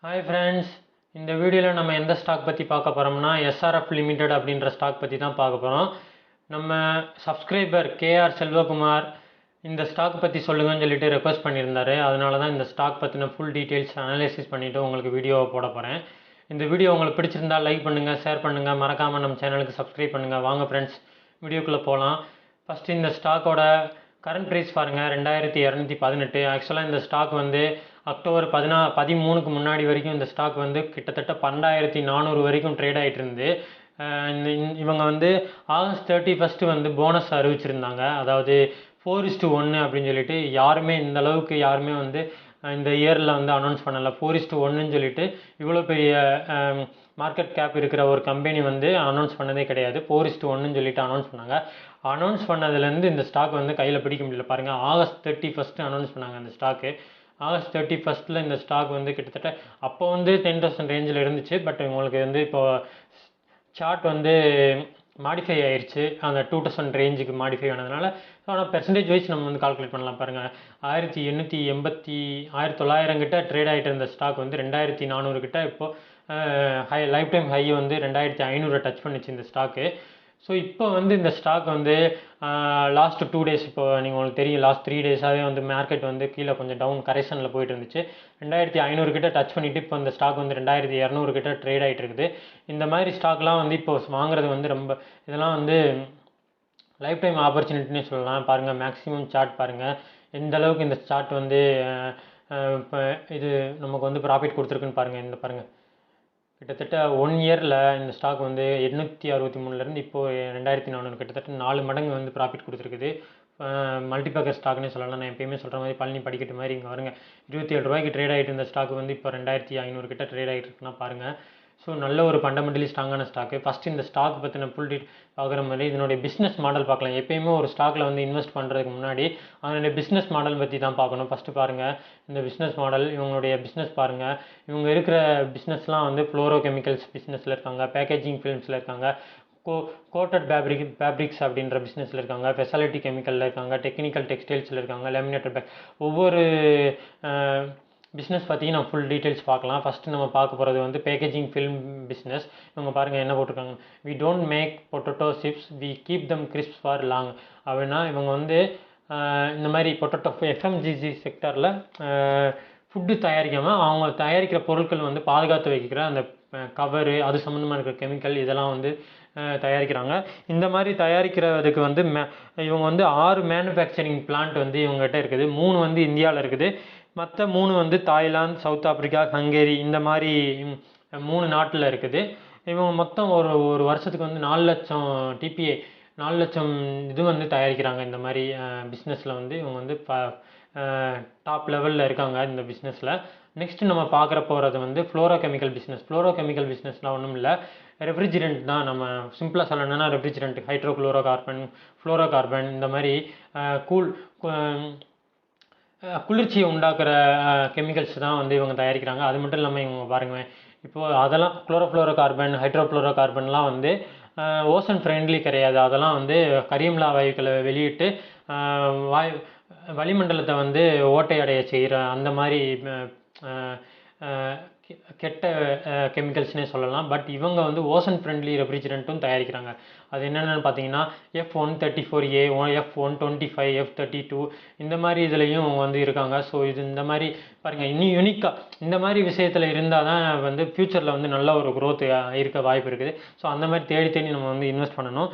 Hi friends, இந்த வீடியோவில் நம்ம எந்த ஸ்டாக் பற்றி பார்க்க போகிறோம்னா எஸ்ஆர்எஃப் லிமிடெட் அப்படின்ற ஸ்டாக் பற்றி தான் பார்க்க போகிறோம். நம்ம சப்ஸ்கிரைபர் கேஆர் செல்வகுமார் இந்த ஸ்டாக் பற்றி சொல்லுங்கன்னு சொல்லிட்டு ரெக்வஸ்ட் பண்ணியிருந்தாரு. அதனால தான் இந்த ஸ்டாக் பற்றின ஃபுல் டீட்டெயில்ஸ் அனலைசிஸ் பண்ணிவிட்டு உங்களுக்கு வீடியோவை போட போகிறேன். இந்த வீடியோ உங்களுக்கு பிடிச்சிருந்தா லைக் பண்ணுங்கள், ஷேர் பண்ணுங்கள், மறக்காமல் நம்ம சேனலுக்கு சப்ஸ்கிரைப் பண்ணுங்கள். வாங்க ஃப்ரெண்ட்ஸ், வீடியோக்குள்ளே போகலாம். ஃபஸ்ட்டு இந்த ஸ்டாக்கோட கரண்ட் ப்ரைஸ் பாருங்கள், 2218. ஆக்சுவலாக இந்த ஸ்டாக் வந்து அக்டோபர் 13க்கு முன்னாடி வரைக்கும் இந்த ஸ்டாக் வந்து கிட்டத்தட்ட 12400 வரைக்கும் ட்ரேட் ஆகிட்டு இருந்து. இவங்க வந்து ஆகஸ்ட் 31 வந்து போனஸ் அறிவிச்சிருந்தாங்க. அதாவது 4:1 அப்படின்னு சொல்லிட்டு யாருமே இந்த அளவுக்கு யாருமே வந்து இந்த இயரில் வந்து அனௌன்ஸ் பண்ணலை. 4:1ன்னு சொல்லிட்டு இவ்வளோ பெரிய மார்க்கெட் கேப் இருக்கிற ஒரு கம்பெனி வந்து அனௌன்ஸ் பண்ணதே கிடையாது. 4:1ன்னு சொல்லிட்டு அனௌன்ஸ் பண்ணாங்க. அனௌன்ஸ் பண்ணதுலேருந்து இந்த ஸ்டாக் வந்து கையில் பிடிக்க முடியல. பாருங்கள், ஆகஸ்ட் 31 அனௌன்ஸ் பண்ணாங்க அந்த ஸ்டாக்கு. ஆகஸ்ட் 31 இந்த ஸ்டாக் வந்து கிட்டத்தட்ட அப்போ வந்து 10,000 ரேஞ்சில் இருந்துச்சு. பட் உங்களுக்கு வந்து இப்போ சார்ட் வந்து மாடிஃபை ஆயிடுச்சு, அந்த 2000 ரேஞ்சுக்கு மாடிஃபை ஆனதுனால. ஸோ ஆனால் பெர்சன்டேஜ் வைஸ் நம்ம வந்து கால்குலேட் பண்ணலாம். பாருங்கள், 1900 கிட்ட ட்ரேட் ஆகிட்டு இருந்த ஸ்டாக் வந்து 2400 கிட்ட இப்போது லைஃப் டைம் ஹை வந்து 2500 டச் பண்ணிச்சு இந்த ஸ்டாக்கு. ஸோ இப்போ வந்து இந்த ஸ்டாக் வந்து லாஸ்ட் 2 டேஸ், இப்போ நீங்கள் உங்களுக்கு தெரியும், லாஸ்ட் 3 டேஸாகவே வந்து மார்க்கெட் வந்து கீழே கொஞ்சம் டவுன் கரெக்ஷனில் போயிட்டு இருந்துச்சு. 2500 கிட்ட டச் பண்ணிவிட்டு இப்போ இந்த ஸ்டாக் வந்து 2200 கிட்ட ட்ரேட் ஆகிட்டு இருக்குது. இந்த மாதிரி ஸ்டாக்லாம் வந்து இப்போ வாங்குறது வந்து ரொம்ப, இதெல்லாம் வந்து லைஃப் டைம் ஆப்பர்ச்சுனிட்டினே சொல்லலாம். பாருங்கள், மேக்ஸிமம் சார்ட் பாருங்கள், எந்த அளவுக்கு இந்த சார்ட் வந்து இப்போ இது நமக்கு வந்து ப்ராஃபிட் கொடுத்துருக்குன்னு பாருங்கள். இந்த பாருங்கள், கிட்டத்தட்ட 1 இயரில் இந்த ஸ்டாக் வந்து 863 இப்போது 2400 கிட்டத்தட்ட 4 மடங்கு வந்து ப்ராஃபிட் கொடுத்துருக்குது. மல்டிபேக்கர் ஸ்டாக்னே சொல்லலாம். நான் எப்பயுமே சொல்கிற மாதிரி பழனி படிக்கட்டு மாதிரி இங்கே வருங்க. 27 ரூபாய்க்கு ட்ரேட் ஆகிட்டு இருந்த ஸ்டாக் வந்து இப்போ 2500 கிட்ட ட்ரேட் ஆகிட்டு இருக்குன்னா பாருங்கள். ஸோ நல்ல ஒரு ஃபண்டமெண்டலி ஸ்ட்ராங்கான ஸ்டாக்கு. ஃபஸ்ட்டு இந்த ஸ்டாக் பற்றின ஃபுல் பார்க்குற மாதிரி இதனுடைய பிஸ்னஸ் மாடல் பார்க்கலாம். எப்பயுமே ஒரு ஸ்டாக்கில் வந்து இன்வெஸ்ட் பண்ணுறதுக்கு முன்னாடி அதனுடைய பிஸ்னஸ் மாடல் பற்றி தான் பார்க்கணும். ஃபஸ்ட்டு பாருங்கள், இந்த பிஸ்னஸ் மாடல், இவங்களுடைய பிஸ்னஸ் பாருங்கள். இவங்க இருக்கிற பிஸ்னஸ்லாம் வந்து ஃப்ளோரோ கெமிக்கல்ஸ் பிஸ்னஸில் இருக்காங்க, பேக்கேஜிங் ஃபிலிம்ஸில் இருக்காங்க, கோட்டட் ஃபேப்ரிக்ஸ் அப்படின்ற பிஸ்னஸில் இருக்காங்க, ஸ்பெஷாலிட்டி கெமிக்கலில் இருக்காங்க, டெக்னிக்கல் டெக்ஸ்டைல்ஸில் இருக்காங்க, லேமினேட்டட் பேக். ஒவ்வொரு பிஸ்னஸ் பற்றி நான் ஃபுல் டீட்டெயில்ஸ் பார்க்கலாம். ஃபஸ்ட்டு நம்ம பார்க்க போகிறது வந்து பேக்கேஜிங் ஃபில்ம் பிஸ்னஸ். இவங்க பாருங்கள் என்ன போட்டிருக்காங்க, we don't make potato chips, we keep them crisp for long. அப்படின்னா இவங்க வந்து இந்த மாதிரி பொட்டேட்டோ எஃப்எம்ஜிசி செக்டரில் ஃபுட்டு தயாரிக்காமல் அவங்க தயாரிக்கிற பொருட்கள் வந்து பாதுகாத்து வைக்கிற அந்த கவரு, அது சம்மந்தமாக இருக்கிற கெமிக்கல், இதெல்லாம் வந்து தயாரிக்கிறாங்க. இந்த மாதிரி தயாரிக்கிறதுக்கு வந்து இவங்க வந்து 6 மேனுஃபேக்சரிங் பிளான்ட் வந்து இவங்ககிட்ட இருக்குது. 3 வந்து இந்தியாவில் இருக்குது, மற்ற 3 வந்து தாய்லாந்து, சவுத் ஆப்ரிக்கா, ஹங்கேரி, இந்த மாதிரி 3 நாட்டில் இருக்குது. இவங்க மொத்தம் ஒரு வருஷத்துக்கு வந்து 4 லட்சம் டிபிஏ, 4 லட்சம் இது வந்து தயாரிக்கிறாங்க. இந்த மாதிரி பிஸ்னஸில் வந்து இவங்க வந்து டாப் லெவலில் இருக்காங்க இந்த பிஸ்னஸில். நெக்ஸ்ட்டு நம்ம பார்க்குற போகிறது வந்து fluoro chemical business. Fluoro chemical பிஸ்னஸ்லாம் ஒன்றும் இல்லை, ரெஃப்ரிஜிரண்ட் தான். நம்ம சிம்பிளாக சொல்லணும்னா refrigerant, hydrochloro carbon, fluoro carbon, இந்த மாதிரி குளிர்ச்சியை உண்டாக்குற கெமிக்கல்ஸ் தான் வந்து இவங்க தயாரிக்கிறாங்க. அது மட்டும் இல்லாமல் இவங்க பாருங்கள், இப்போது அதெல்லாம் குளோரோஃப்ளோரோ கார்பன், ஹைட்ரோக்ளோரோ கார்பன்லாம் வந்து ஓசன் ஃப்ரெண்ட்லி கிடையாது. அதெல்லாம் வந்து கரியமிலா வாயுக்களை வெளியிட்டு வளிமண்டலத்தை வந்து ஓட்டை அடைய செய்கிற அந்த மாதிரி கெட்ட கெமிக்கல்ஸ்னே சொல்லலாம். பட் இவங்க வந்து ஓசன் ஃப்ரெண்ட்லி ரெஃப்ரிஜிரண்ட்டும் தயாரிக்கிறாங்க. அது என்னென்னு பார்த்தீங்கன்னா F134A, F125, F32 இந்த மாதிரி இதுலேயும் வந்து இருக்காங்க. ஸோ இது இந்த மாதிரி பாருங்கள், இன்னும் யூனிக்காக இந்த மாதிரி விஷயத்தில் இருந்தால் தான் வந்து ஃப்யூச்சரில் வந்து நல்ல ஒரு க்ரோத் இருக்க வாய்ப்பு இருக்குது. ஸோ அந்த மாதிரி தேடி நம்ம வந்து இன்வெஸ்ட் பண்ணணும்.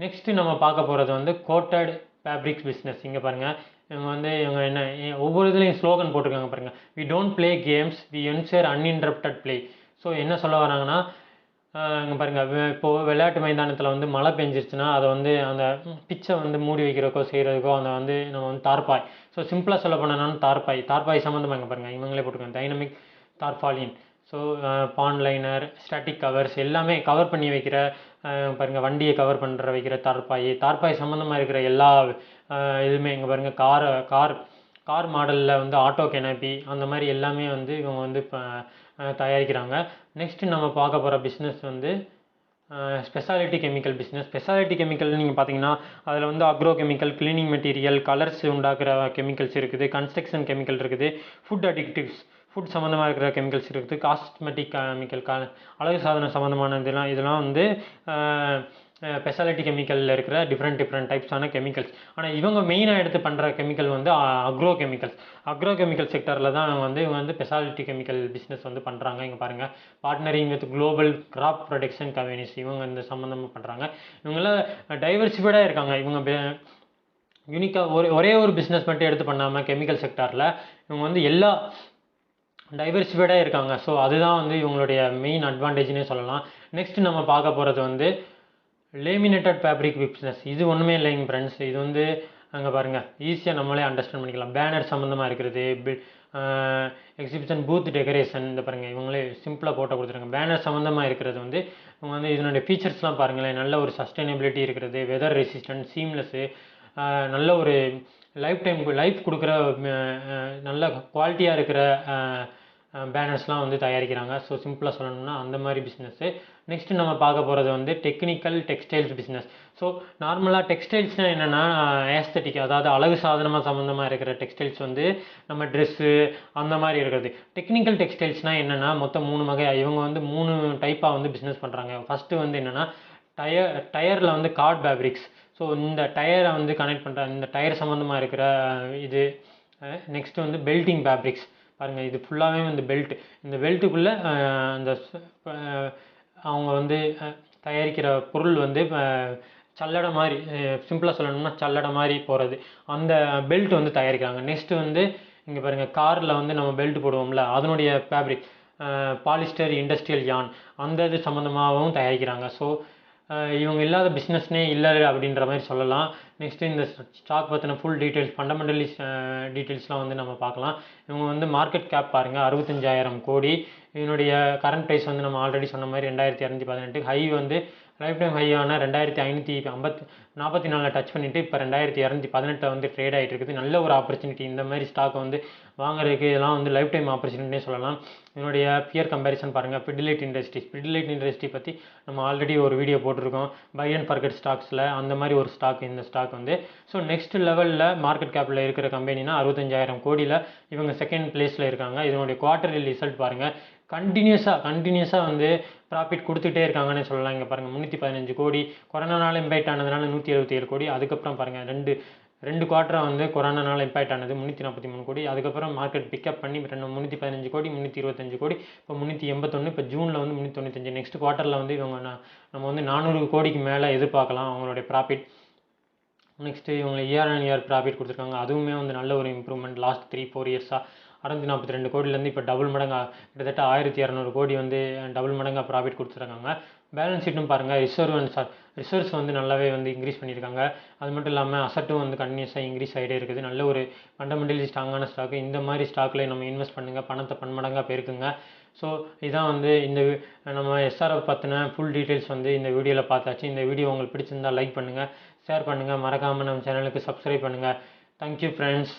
நெக்ஸ்ட்டு நம்ம பார்க்க போகிறது வந்து கோட்டட் ஃபேப்ரிக்ஸ் பிஸ்னஸ். இங்கே பாருங்கள், இவங்க வந்து இவங்க என்ன ஒவ்வொரு இதுலேயும் ஸ்லோகன் போட்டிருக்காங்க பாருங்கள், we don't play games, we ensure uninterrupted play. So என்ன சொல்ல வராங்கன்னா, இங்கே பாருங்கள், இப்போது விளையாட்டு மைதானத்தில் வந்து மழை பெஞ்சிருச்சுன்னா அதை வந்து அந்த பிச்சை வந்து மூடி வைக்கிறக்கோ செய்கிறதுக்கோ அந்த வந்து நம்ம வந்து தார்பாய். ஸோ சிம்பிளாக சொல்ல போனோம்னா தார்பாய் சம்மந்தமாக இங்கே பாருங்கள், இவங்களே போட்டிருக்காங்க dynamic தார்பாலின். So bond liner, static covers எல்லாமே கவர் பண்ணி வைக்கிற, பாருங்கள் வண்டியை கவர் பண்ணுற வைக்கிற தார்பாய் சம்மந்தமாக இருக்கிற எல்லா இதுவுமே இங்கே பாருங்கள், கார் மாடலில் வந்து ஆட்டோ கெனப்பி அந்த மாதிரி எல்லாமே வந்து இவங்க வந்து இப்போ தயாரிக்கிறாங்க. நெக்ஸ்ட்டு நம்ம பார்க்க போகிற பிஸ்னஸ் வந்து speciality chemical business. Speciality chemical நீங்கள் பார்த்தீங்கன்னா அதில் வந்து agro chemical, cleaning material, colours உண்டாக்குற கெமிக்கல்ஸ் இருக்குது, கன்ஸ்ட்ரக்ஷன் கெமிக்கல் இருக்குது, ஃபுட் ஃபுட் சம்மந்தமாக இருக்கிற கெமிக்கல்ஸ் இருக்குது, காஸ்மெட்டிக் கெமிக்கல், அழகு சாதன சம்மந்தமான இதெல்லாம் வந்து ஸ்பெஷாலிட்டி கெமிக்கலில் இருக்கிற டிஃப்ரெண்ட் டைப்ஸான கெமிக்கல்ஸ். ஆனால் இவங்க மெயினாக எடுத்து பண்ணுற கெமிக்கல் வந்து அக்ரோ கெமிக்கல் செக்டரில் தான் இவங்க வந்து ஸ்பெஷாலிட்டி கெமிக்கல் பிஸ்னஸ் வந்து பண்ணுறாங்க. இங்கே பாருங்கள், partnering with global graph production companies, இவங்க இந்த சம்மந்தமாக பண்ணுறாங்க. இவங்களாம் டைவர்சிஃபைடாக இருக்காங்க. இவங்க யூனிக்காக ஒரே ஒரு பிஸ்னஸ் மட்டும் எடுத்து பண்ணாமல் கெமிக்கல் செக்டாரில் இவங்க வந்து எல்லா டைவர்சிஃபைடாக இருக்காங்க. ஸோ அதுதான் வந்து இவங்களுடைய மெயின் அட்வான்டேஜ்னே சொல்லலாம். நெக்ஸ்ட் நம்ம பார்க்க போகிறது வந்து லேமினேட்டட் ஃபேப்ரிக் பிஸ்னஸ். இது ஒன்றுமே இல்லைங்க ஃப்ரெண்ட்ஸ், இது வந்து அங்கே பாருங்கள், ஈஸியாக நம்மளே அண்டர்ஸ்டாண்ட் பண்ணிக்கலாம். பேனர் சம்மந்தமாக இருக்கிறது, எக்ஸிபிஷன் பூத் டெக்கரேஷன், இந்த பாருங்கள் இவங்களே சிம்பிளாக போட்டோ கொடுத்துருக்காங்க. பேனர் சம்மந்தமாக இருக்கிறது வந்து இவங்க வந்து இதனுடைய ஃபீச்சர்ஸ்லாம் பாருங்களேன், நல்ல ஒரு சஸ்டைனபிலிட்டி இருக்கிறது, வெதர் ரெசிஸ்டன்ட், சீம்லெஸ்ஸு, நல்ல ஒரு லைஃப் கொடுக்குற நல்ல குவாலிட்டியாக இருக்கிற பேனர்ஸ்லாம் வந்து தயாரிக்கிறாங்க. ஸோ சிம்பிளாக சொல்லணும்னா அந்த மாதிரி பிஸ்னஸ்ஸு. நெக்ஸ்ட்டு நம்ம பார்க்க போகிறது வந்து டெக்னிக்கல் டெக்ஸ்டைல்ஸ் பிஸ்னஸ். ஸோ நார்மலாக டெக்ஸ்டைல்ஸ்னால் என்னென்னா ஏஸ்தட்டிக், அதாவது அழகு சாதனமாக சம்மந்தமாக இருக்கிற டெக்ஸ்டைல்ஸ் வந்து நம்ம ட்ரெஸ்ஸு அந்த மாதிரி இருக்கிறது. டெக்னிக்கல் டெக்ஸ்டைல்ஸ்னால் என்னென்னா மொத்தம் 3 வகை. இவங்க வந்து 3 டைப்பாக வந்து பிஸ்னஸ் பண்ணுறாங்க. ஃபஸ்ட்டு வந்து என்னென்னா டயரில் வந்து கார்ட் ஃபேப்ரிக்ஸ். ஸோ இந்த டயரை வந்து கனெக்ட் பண்ணுற இந்த டயர் சம்மந்தமாக இருக்கிற இது. நெக்ஸ்ட்டு வந்து பெல்ட்டிங் ஃபேப்ரிக்ஸ். பாருங்கள், இது ஃபுல்லாகவே வந்து இந்த பெல்ட்டுக்குள்ளே அந்த அவங்க வந்து தயாரிக்கிற பொருள் வந்து சல்லடை மாதிரி, சிம்பிளாக சொல்லணும்னா சல்லடை மாதிரி போகிறது, அந்த பெல்ட் வந்து தயாரிக்கிறாங்க. நெக்ஸ்ட்டு வந்து இங்கே பாருங்கள், காரில் வந்து நம்ம பெல்ட் போடுவோம்ல, அதனுடைய ஃபேப்ரிக் பாலிஸ்டர் இண்டஸ்ட்ரியல் யான், அந்த இது சம்மந்தமாகவும் தயாரிக்கிறாங்க. ஸோ இவங்க இல்லாத பிஸ்னஸ்னே இல்லை அப்படின்ற மாதிரி சொல்லலாம். நெக்ஸ்ட்டு இந்த ஸ்டாக் பற்றின ஃபுல் டீட்டெயில்ஸ், ஃபண்டமெண்டலி டீட்டெயில்ஸ்லாம் வந்து நம்ம பார்க்கலாம். இவங்க வந்து மார்க்கெட் கேப் பாருங்கள், 65,000 கோடி. இதனுடைய கரண்ட் ப்ரைஸ் வந்து நம்ம ஆல்ரெடி சொன்ன மாதிரி 2218. ஹை வந்து லைஃப் டைம் ஹையான 2544 டச் பண்ணிவிட்டு இப்போ 2218 வந்து ட்ரேட் ஆகிட்டு இருக்குது. நல்ல ஒரு ஆப்பர்ச்சுனிட்டி. இந்த மாதிரி ஸ்டாக் வந்து வாங்குறதுக்கு இதெல்லாம் வந்து லைஃப் டைம் ஆப்பர்ச்சுனிட்டினே சொல்லலாம். இதனுடைய பியர் கம்பேரிசன் பாருங்கள், பிடிலைட் இண்டஸ்ட்ரி பற்றி நம்ம ஆல்ரெடி ஒரு வீடியோ போட்டிருக்கோம், பை அண்ட் ஃபர்கெட் ஸ்டாக்ஸில். அந்த மாதிரி ஒரு ஸ்டாக் இந்த ஸ்டாக் வந்து. ஸோ நெக்ஸ்ட் லெவலில் மார்க்கெட் கேப்பில் இருக்கிற கம்பெனினா 65,000 கோடியில் இவங்க செகண்ட் பிளேஸில் இருக்காங்க. இதனுடைய குவார்டர்லி ரிசல்ட் பாருங்கள், கண்டினியூஸாக வந்து ப்ராஃபிட் கொடுத்துட்டே இருக்காங்கன்னு சொல்லலாம். இங்கே பாருங்கள், 315 கோடி, கொரோனானால இம்பேக்ட் ஆனதுனால 177 கோடி. அதுக்கப்புறம் பாருங்கள், ரெண்டு குவார்ட்டராக வந்து கொரோனானால இம்பேக்ட் ஆனது 343 கோடி. அதுக்கப்புறம் மார்க்கெட் பிக்கப் பண்ணி 315 கோடி, 325 கோடி, இப்போ 381, இப்போ ஜூனில் வந்து 395. நெக்ஸ்ட் குவார்ட்டரில் வந்து இவங்க நம்ம வந்து 400 கோடிக்கு மேலே எதிர்பார்க்கலாம் அவங்களுடைய ப்ராஃபிட். நெக்ஸ்ட்டு இவங்க இயர் அண்ட் இயர் ப்ராஃபிட் கொடுத்துருக்காங்க, அதுவுமே வந்து நல்ல ஒரு இம்ப்ரூவ்மெண்ட். லாஸ்ட் 3-4 இயர்ஸாக 642 கோடியிலேருந்து இப்போ டபுள் மடங்காக கிட்டத்தட்ட 1200 கோடி வந்து டபுள் மடங்காக ப்ராஃபிட் கொடுத்துருக்காங்க. பேலன்ஸ் ஷீட்டும் பாருங்கள், ரிசர்வ்ஸ் வந்து நல்லாவே வந்து இன்க்ரீஸ் பண்ணியிருக்காங்க. அது மட்டும் இல்லாமல் அசட்டும் வந்து கண்டினியூஸாக இன்க்ரீஸ் ஆகிட்டே இருக்குது. நல்ல ஒரு ஃபண்டமெண்டலி ஸ்ட்ராங்கான ஸ்டாக்கு. இந்த மாதிரி ஸ்டாக்கில் நம்ம இன்வெஸ்ட் பண்ணுங்கள், பணத்தை பன்மடங்காக பெருக்குங்க. ஸோ இதான் வந்து நம்ம SRF பற்றின ஃபுல் டீட்டெயில்ஸ் வந்து இந்த வீடியோவில் பார்த்தாச்சு. இந்த வீடியோ உங்களுக்கு பிடிச்சிருந்தால் லைக் பண்ணுங்கள், ஷேர் பண்ணுங்கள், மறக்காமல் நம்ம சேனலுக்கு சப்ஸ்கிரைப் பண்ணுங்கள். Thank you friends.